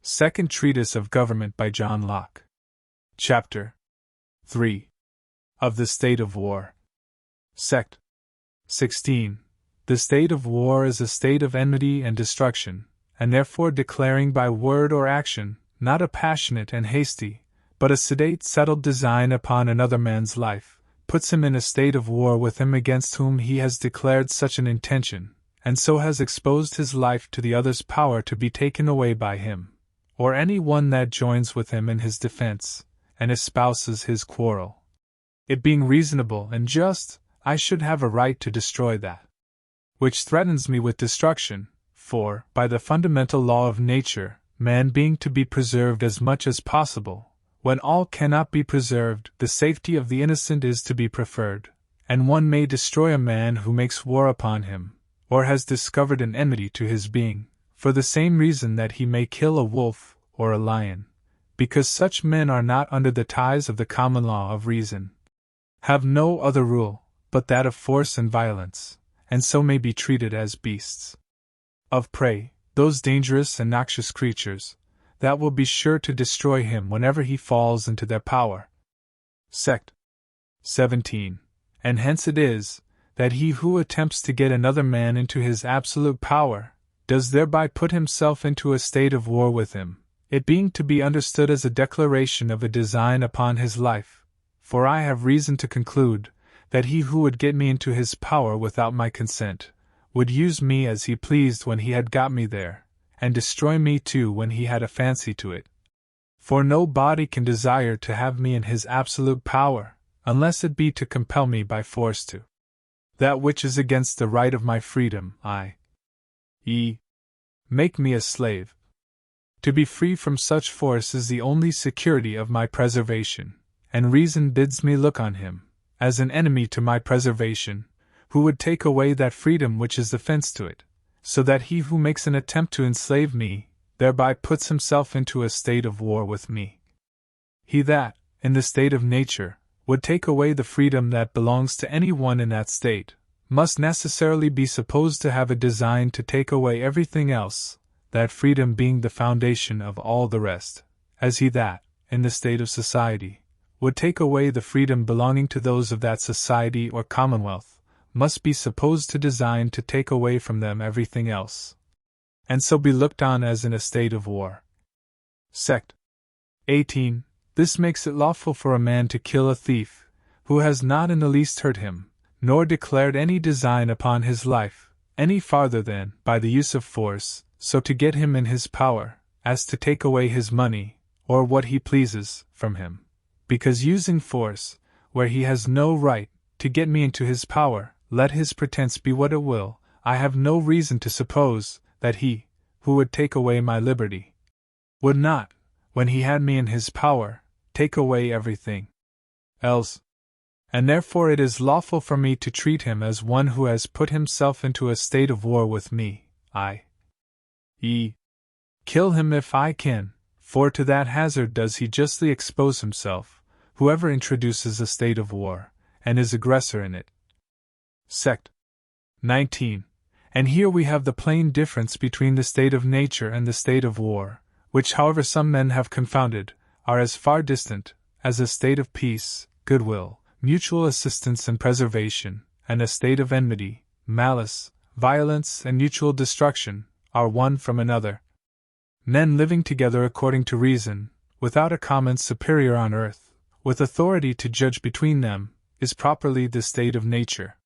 Second Treatise of Government by John Locke. Chapter 3. Of the State of War. Sect. 16. The state of war is a state of enmity and destruction, and therefore declaring by word or action, not a passionate and hasty, but a sedate settled design upon another man's life, puts him in a state of war with him against whom he has declared such an intention, and so has exposed his life to the other's power to be taken away by him, or any one that joins with him in his defense, and espouses his quarrel. It being reasonable and just, I should have a right to destroy that which threatens me with destruction, for, by the fundamental law of nature, man being to be preserved as much as possible, when all cannot be preserved, the safety of the innocent is to be preferred, and one may destroy a man who makes war upon him, or has discovered an enmity to his being, for the same reason that he may kill a wolf or a lion, because such men are not under the ties of the common law of reason, have no other rule but that of force and violence, and so may be treated as beasts of prey, those dangerous and noxious creatures, that will be sure to destroy him whenever he falls into their power. Sect. 17. And hence it is, that he who attempts to get another man into his absolute power, does thereby put himself into a state of war with him, it being to be understood as a declaration of a design upon his life, for I have reason to conclude, that he who would get me into his power without my consent, would use me as he pleased when he had got me there, and destroy me too when he had a fancy to it. For no body can desire to have me in his absolute power, unless it be to compel me by force to that which is against the right of my freedom, i.e., make me a slave. To be free from such force is the only security of my preservation, and reason bids me look on him as an enemy to my preservation, who would take away that freedom which is the fence to it, so that he who makes an attempt to enslave me, thereby puts himself into a state of war with me. He that, in the state of nature, would take away the freedom that belongs to any one in that state, must necessarily be supposed to have a design to take away everything else, that freedom being the foundation of all the rest, as he that, in the state of society, would take away the freedom belonging to those of that society or commonwealth, must be supposed to design to take away from them everything else, and so be looked on as in a state of war. Sect. 18. This makes it lawful for a man to kill a thief, who has not in the least hurt him, nor declared any design upon his life, any farther than, by the use of force, so to get him in his power, as to take away his money, or what he pleases, from him. Because using force, where he has no right, to get me into his power, let his pretense be what it will, I have no reason to suppose that he, who would take away my liberty, would not, when he had me in his power, take away everything else. And therefore it is lawful for me to treat him as one who has put himself into a state of war with me, i.e., kill him if I can, for to that hazard does he justly expose himself, whoever introduces a state of war, and is aggressor in it. Sect. 19. And here we have the plain difference between the state of nature and the state of war, which however some men have confounded, are as far distant, as a state of peace, goodwill, mutual assistance and preservation, and a state of enmity, malice, violence and mutual destruction, are one from another. Men living together according to reason, without a common superior on earth, with authority to judge between them, is properly the state of nature.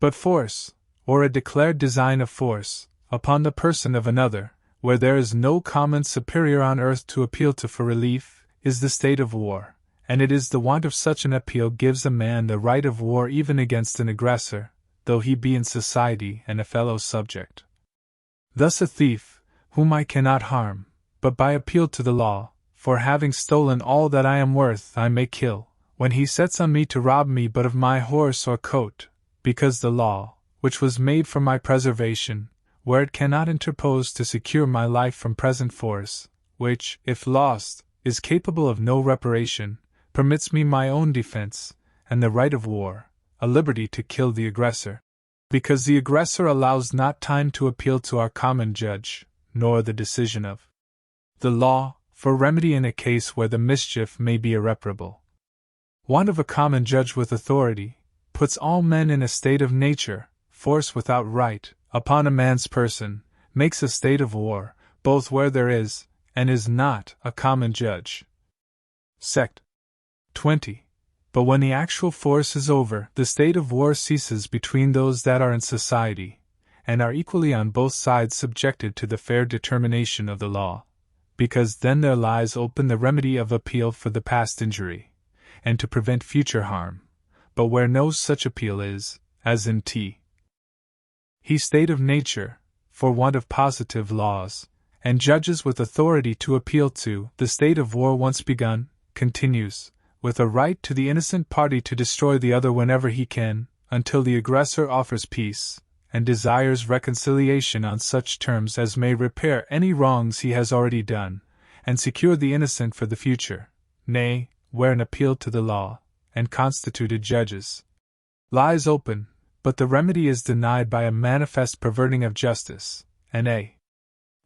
But force, or a declared design of force, upon the person of another, where there is no common superior on earth to appeal to for relief, is the state of war, and it is the want of such an appeal gives a man the right of war even against an aggressor, though he be in society and a fellow subject. Thus a thief, whom I cannot harm, but by appeal to the law, for having stolen all that I am worth I may kill, when he sets on me to rob me but of my horse or coat, because the law, which was made for my preservation, where it cannot interpose to secure my life from present force, which, if lost, is capable of no reparation, permits me my own defense, and the right of war, a liberty to kill the aggressor, because the aggressor allows not time to appeal to our common judge, nor the decision of The law, for remedy in a case where the mischief may be irreparable. Want of a common judge with authority, puts all men in a state of nature, force without right, upon a man's person, makes a state of war, both where there is, and is not, a common judge. Sect. 20. But when the actual force is over, the state of war ceases between those that are in society, and are equally on both sides subjected to the fair determination of the law, because then there lies open the remedy of appeal for the past injury, and to prevent future harm, but where no such appeal is, as in he state of nature, for want of positive laws, and judges with authority to appeal to, the state of war once begun, continues, with a right to the innocent party to destroy the other whenever he can, until the aggressor offers peace, and desires reconciliation on such terms as may repair any wrongs he has already done, and secure the innocent for the future, nay, where an appeal to the law, and constituted judges, lies open, but the remedy is denied by a manifest perverting of justice, and a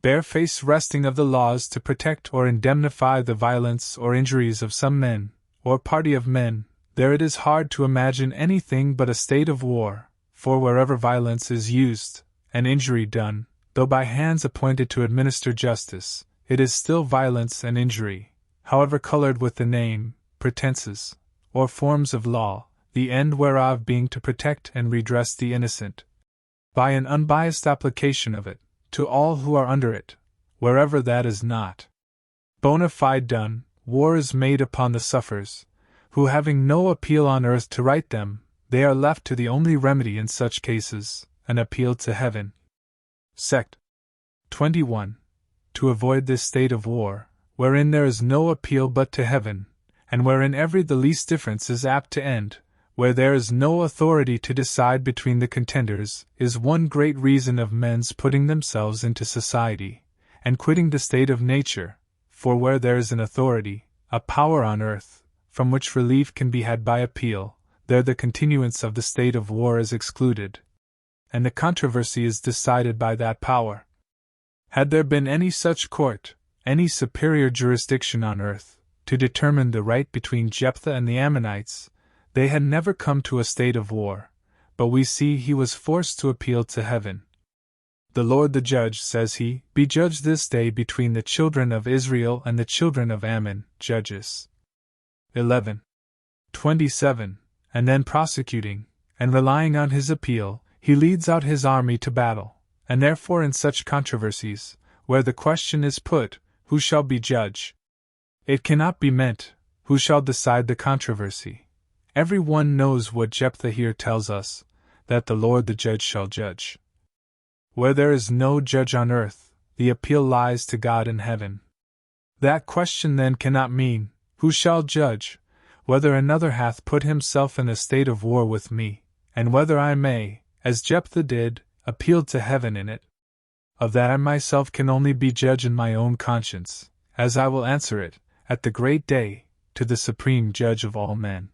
barefaced wresting of the laws to protect or indemnify the violence or injuries of some men, or party of men, there it is hard to imagine anything but a state of war, for wherever violence is used, and injury done, though by hands appointed to administer justice, it is still violence and injury, however colored with the name, pretenses, or forms of law, the end whereof being to protect and redress the innocent, by an unbiased application of it, to all who are under it, wherever that is not bona fide done, war is made upon the sufferers, who having no appeal on earth to right them, they are left to the only remedy in such cases, an appeal to heaven. Sect. 21. To avoid this state of war, wherein there is no appeal but to heaven, and wherein every the least difference is apt to end, where there is no authority to decide between the contenders, is one great reason of men's putting themselves into society, and quitting the state of nature, for where there is an authority, a power on earth, from which relief can be had by appeal, there the continuance of the state of war is excluded, and the controversy is decided by that power. Had there been any such court, any superior jurisdiction on earth, to determine the right between Jephthah and the Ammonites, they had never come to a state of war, but we see he was forced to appeal to heaven. The Lord the judge, says he, be judged this day between the children of Israel and the children of Ammon. Judges 11:27, and then prosecuting, and relying on his appeal, he leads out his army to battle, and therefore in such controversies, where the question is put, who shall be judge? It cannot be meant, who shall decide the controversy. Every one knows what Jephthah here tells us, that the Lord the judge shall judge. Where there is no judge on earth, the appeal lies to God in heaven. That question then cannot mean, who shall judge, whether another hath put himself in a state of war with me, and whether I may, as Jephthah did, appeal to heaven in it. Of that I myself can only be judge in my own conscience, as I will answer it, at the great day, to the supreme judge of all men.